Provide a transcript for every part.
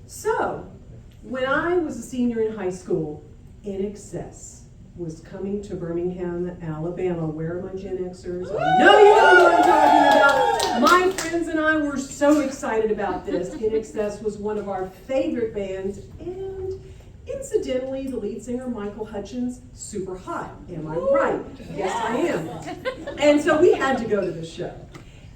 So, when I was a senior in high school, In Excess was coming to Birmingham, Alabama. Where are my Gen Xers? I know you know what I'm talking about. My friends and I were so excited about this. In Excess was one of our favorite bands, and incidentally, the lead singer, Michael Hutchins, super hot. Am I right? Yes, I am. And so we had to go to this show.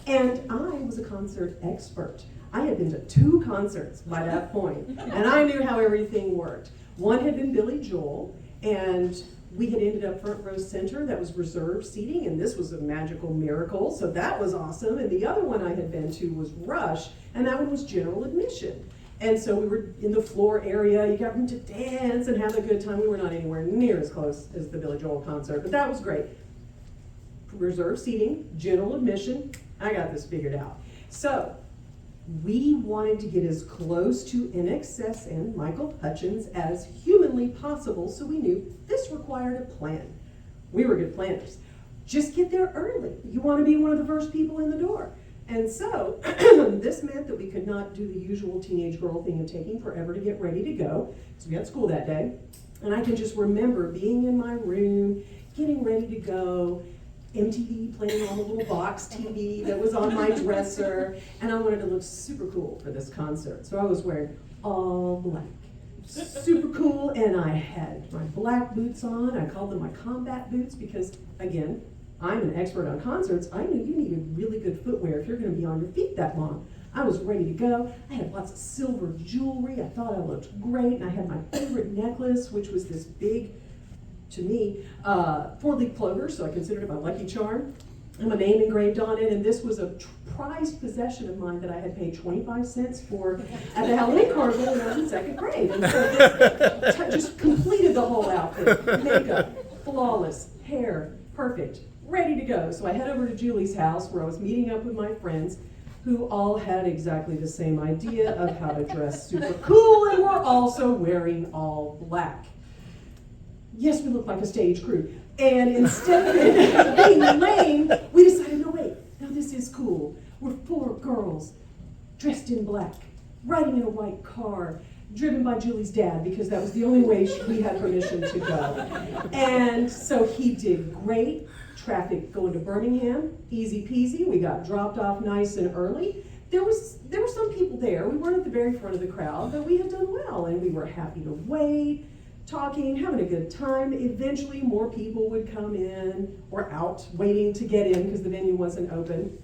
And I was a concert expert. I had been to 2 concerts by that point, and I knew how everything worked. One had been Billy Joel, and we had ended up front row center. That was reserved seating, and this was a magical miracle, so that was awesome. And the other one I had been to was Rush, and that one was general admission. And so we were in the floor area. You got room to dance and have a good time. We were not anywhere near as close as the Billy Joel concert, but that was great. Reserved seating, general admission. I got this figured out. So we wanted to get as close to In Excess and Michael Hutchins as humanly possible, so we knew this required a plan. We were good planners. Just get there early. You want to be one of the first people in the door. And so this meant that we could not do the usual teenage girl thing of taking forever to get ready to go, because we had school that day. And I can just remember being in my room, getting ready to go, MTV playing on the little box TV that was on my dresser, and I wanted to look super cool for this concert. So I was wearing all black, super cool, and I had my black boots on. I called them my combat boots because, again, I'm an expert on concerts. I knew you needed really good footwear if you're going to be on your feet that long. I was ready to go. I had lots of silver jewelry. I thought I looked great, and I had my favorite necklace, which was this big, to me, 4-leaf clover, so I considered it my lucky charm, and my name engraved on it. And this was a prized possession of mine that I had paid 25 cents for at the Halloween Carnival when I was in 2nd grade. And so this just completed the whole outfit. Makeup, flawless, hair, perfect, ready to go. So I head over to Julie's house where I was meeting up with my friends who all had exactly the same idea of how to dress super cool and were also wearing all black. Yes, we look like a stage crew. And instead of being lame, we decided, no wait, now this is cool. We're 4 girls dressed in black, riding in a white car, driven by Julie's dad, because that was the only way we had permission to go. And so he did great. Traffic going to Birmingham, easy peasy. We got dropped off nice and early. There were some people there. We weren't at the very front of the crowd, but we had done well, and we were happy to wait, talking, having a good time. Eventually, more people would come in or out, waiting to get in because the venue wasn't open.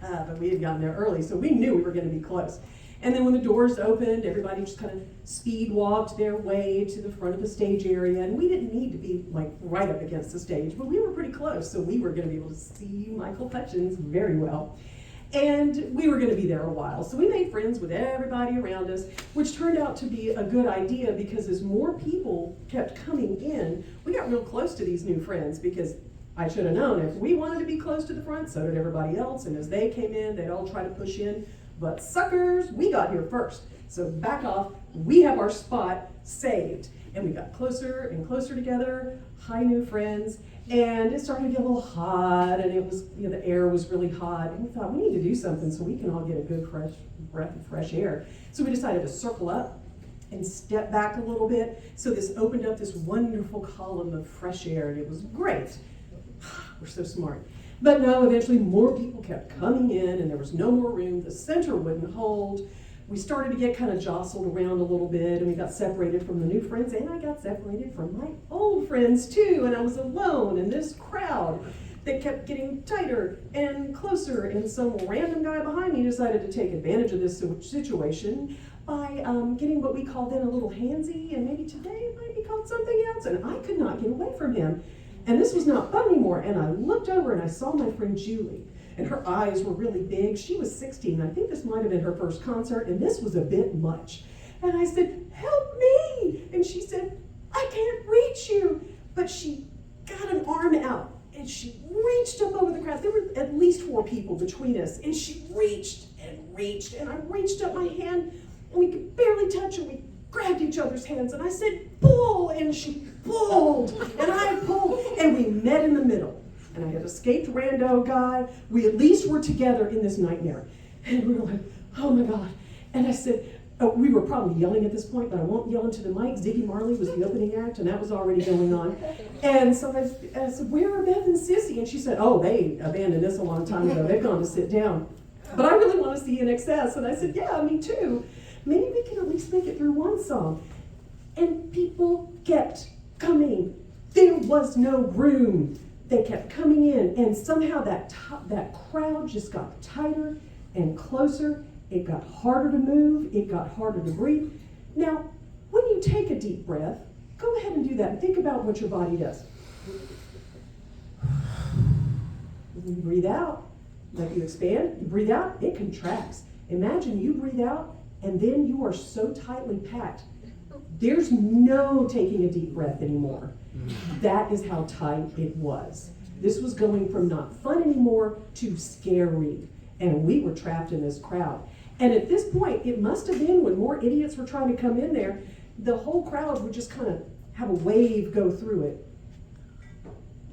But we had gotten there early, so we knew we were going to be close. And then when the doors opened, everybody just kind of speed walked their way to the front of the stage area. And we didn't need to be like right up against the stage, but we were pretty close, so we were going to be able to see Michael Hutchins very well. And we were going to be there a while. So we made friends with everybody around us, which turned out to be a good idea because as more people kept coming in, we got real close to these new friends because I should have known if we wanted to be close to the front, so did everybody else. And as they came in, they'd all try to push in. But suckers, we got here first. So back off, we have our spot saved. And we got closer and closer together, hi new friends, and it started to get a little hot, and it was, the air was really hot, and we thought we need to do something so we can all get a good fresh breath of fresh air. So we decided to circle up and step back a little bit. So this opened up this wonderful column of fresh air, and it was great. We're so smart. But no, eventually more people kept coming in, and there was no more room. The center wouldn't hold. We started to get kind of jostled around a little bit, and we got separated from the new friends, and I got separated from my old friends too, and I was alone in this crowd that kept getting tighter and closer, and some random guy behind me decided to take advantage of this situation by getting what we called then a little handsy, and maybe today it might be called something else, and I could not get away from him. And this was not fun anymore, and I looked over and I saw my friend Julie. And her eyes were really big. She was 16. I think this might have been her first concert, and this was a bit much. And I said, help me. And she said, I can't reach you. But she got an arm out, and she reached up over the crowd. There were at least 4 people between us, and she reached, and I reached up my hand, and we could barely touch her. We grabbed each other's hands, and I said, pull, and she pulled, and I pulled, and we met in the middle. And I had escaped rando guy. We at least were together in this nightmare. And we were like, oh my God. And I said, we were probably yelling at this point, but I won't yell into the mic. Ziggy Marley was the opening act, and that was already going on. And so I said, where are Beth and Sissy? And she said, oh, they abandoned this a long time ago. They've gone to sit down. But I really want to see In Excess. And I said, yeah, me too. Maybe we can at least make it through one song. And people kept coming. There was no room. They kept coming in, and somehow that crowd just got tighter and closer. It got harder to move. It got harder to breathe. Now, when you take a deep breath, go ahead and do that and think about what your body does. When you breathe out, like you expand, you breathe out, it contracts. Imagine you breathe out, and then you are so tightly packed. There's no taking a deep breath anymore. That is how tight it was. This was going from not fun anymore to scary. And we were trapped in this crowd. And at this point, it must have been when more idiots were trying to come in there, the whole crowd would just kind of have a wave go through it.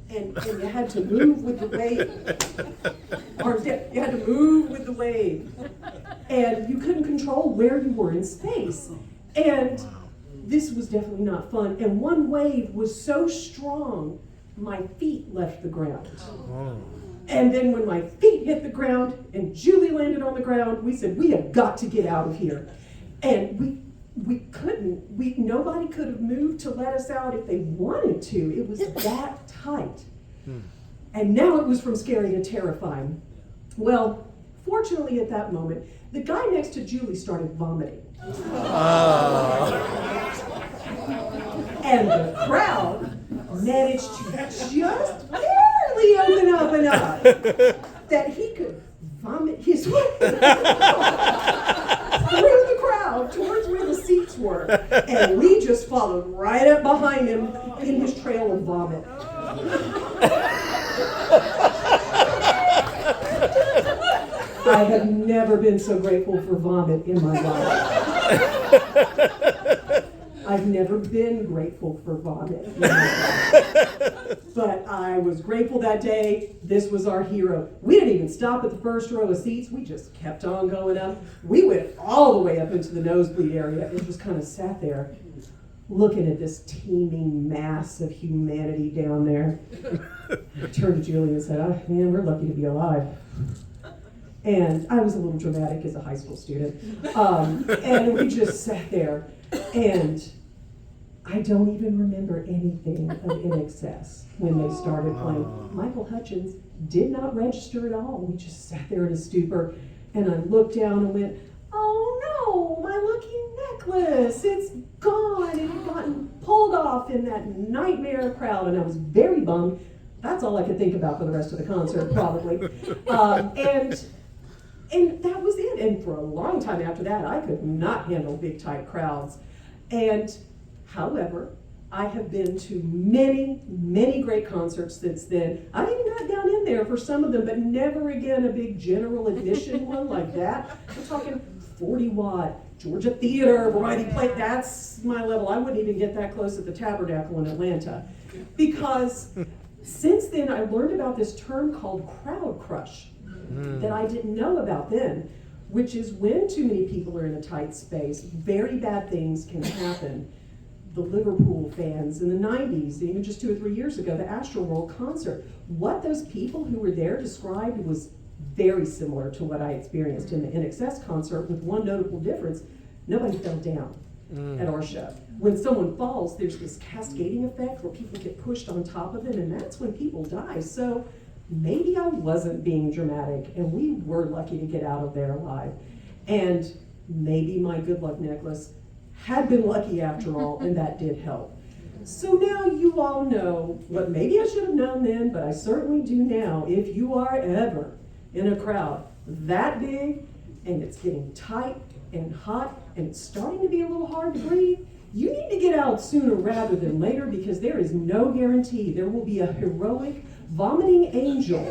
And you had to move with the wave. Arms down. You had to move with the wave. And you couldn't control where you were in space. And this was definitely not fun. And one wave was so strong, my feet left the ground. And then when my feet hit the ground and Julie landed on the ground, we said, we have got to get out of here. And we couldn't. Nobody could have moved to let us out if they wanted to. It was that tight. And now it was from scary to terrifying. Well, fortunately at that moment, the guy next to Julie started vomiting. And the crowd managed to just barely open up enough that he could vomit his way through the crowd towards where the seats were. And we just followed right up behind him in his trail of vomit. I have never been so grateful for vomit in my life. I've never been grateful for vomit in my life. But I was grateful that day. This was our hero. We didn't even stop at the first row of seats. We just kept on going up. We went all the way up into the nosebleed area and just kind of sat there looking at this teeming mass of humanity down there. I turned to Julie and said, oh man, we're lucky to be alive. And I was a little dramatic as a high school student. And we just sat there, and I don't even remember anything of In Excess when they started playing. Michael Hutchins did not register at all. We just sat there in a stupor, and I looked down and went, oh no, my lucky necklace, it's gone. It had gotten pulled off in that nightmare crowd, and I was very bummed. That's all I could think about for the rest of the concert, probably. And that was it. And for a long time after that, I could not handle big, tight crowds. And however, I have been to many, many great concerts since then. I even got down in there for some of them, but never again a big general admission one like that. We're talking 40-watt, Georgia Theater, variety play. That's my level. I wouldn't even get that close at the Tabernacle in Atlanta. Because since then, I learned about this term called crowd crush that I didn't know about then, which is when too many people are in a tight space, very bad things can happen. The Liverpool fans in the 90s, even just 2 or 3 years ago, the Astroworld concert, what those people who were there described was very similar to what I experienced in the In Excess concert, with one notable difference: nobody fell down at our show. When someone falls, there's this cascading effect where people get pushed on top of it, and that's when people die. So maybe I wasn't being dramatic, and we were lucky to get out of there alive. And maybe my good luck necklace had been lucky after all, and that did help. So now you all know what maybe I should have known then, but I certainly do now. If you are ever in a crowd that big, and it's getting tight and hot, and it's starting to be a little hard to breathe, you need to get out sooner rather than later, because there is no guarantee there will be a heroic vomiting angel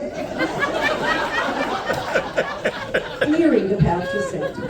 clearing the path to safety.